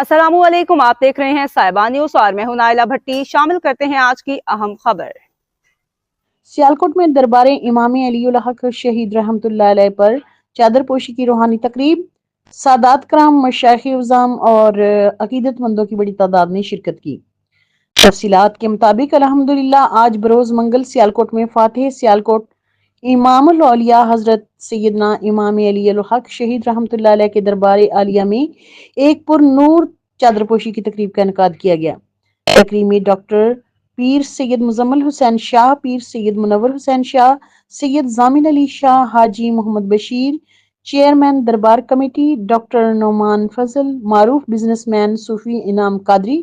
अस्सलामुअलैकुम, आप देख रहे हैं साहिबा न्यूज और मैं हूं नाइला भट्टी। शामिल करते हैं आज की अहम खबर। सियालकोट में दरबार इमाम अलीउल हक शहीद रहमतुल्लाह अलैह पर चादर पोशी की रूहानी तकरीब। सादात कराम, मशाइख उज़ाम और अकीदतमंदों की बड़ी तादाद ने शिरकत की। तफसीलात के मुताबिक अल्हम्दुलिल्लाह आज बरोज मंगल सियालकोट में फातिह सियालकोट इमामुल औलिया हजरत सैयदना इमाम अलीउल हक शहीद रहमतुल्लाह अलैह के दरबार आलिया में एक पुरनूर चादरपोशी की तकरीब का इनकाद किया गया। तकरीब में डॉक्टर पीर सैयद मुजम्मिल हुसैन शाह, पीर सैयद मुनव्वर हुसैन शाह, सैयद जामिन अली शाह, हाजी मोहम्मद बशीर, चेयरमैन दरबार कमेटी, डॉक्टर नौमान फजल, मारूफ बिजनेसमैन सूफी इनाम कादरी,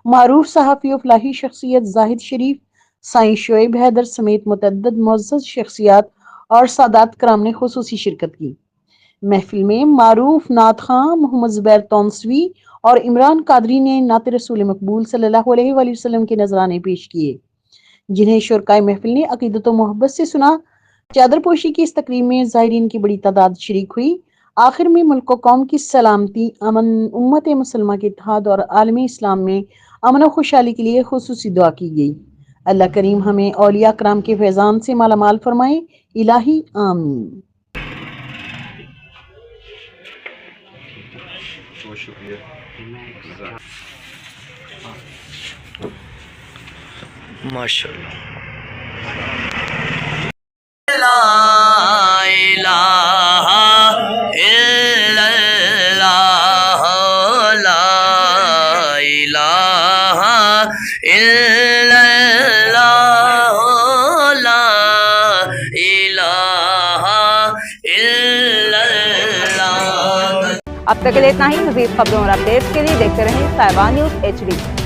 मारूफ सहाफ़ी और फलाही शख्सियत जाहिद शरीफ, साईं शोएब हैदर समेत मुतअद्दिद मुअज़्ज़ज़ शख्सियात और सादात कराम ने खुसूसी शिरकत की। महफिल में मारूफ नात खां मोहम्मद ज़ुबैर तौंसवी और इमरान कादरी ने नात रसूल मकबूल सल्लल्लाहु अलैहि वसल्लम के नजराने पेश किए, जिन्हें शुरकाए महफिल ने अकीदत व मोहब्बत से सुना। चादरपोशी की इस तकरीब में ज़ाहिरीन की बड़ी तादाद शरीक हुई। आखिर में मुल्क व कौम की सलामती, अमन, उम्मत मुसलमा के इत्तेहाद और आलमी इस्लाम में अमन व खुशहाली के लिए खुसूसी दुआ की गई। अल्लाह करीम हमें औलिया कराम के फैजान से मालामाल फरमाए, इलाही आमीन। माशाअल्लाह। अब तक के लिए इतना ही। मज़ीद खबरों और अपडेट्स के लिए देखते रहें साहिबा न्यूज HD।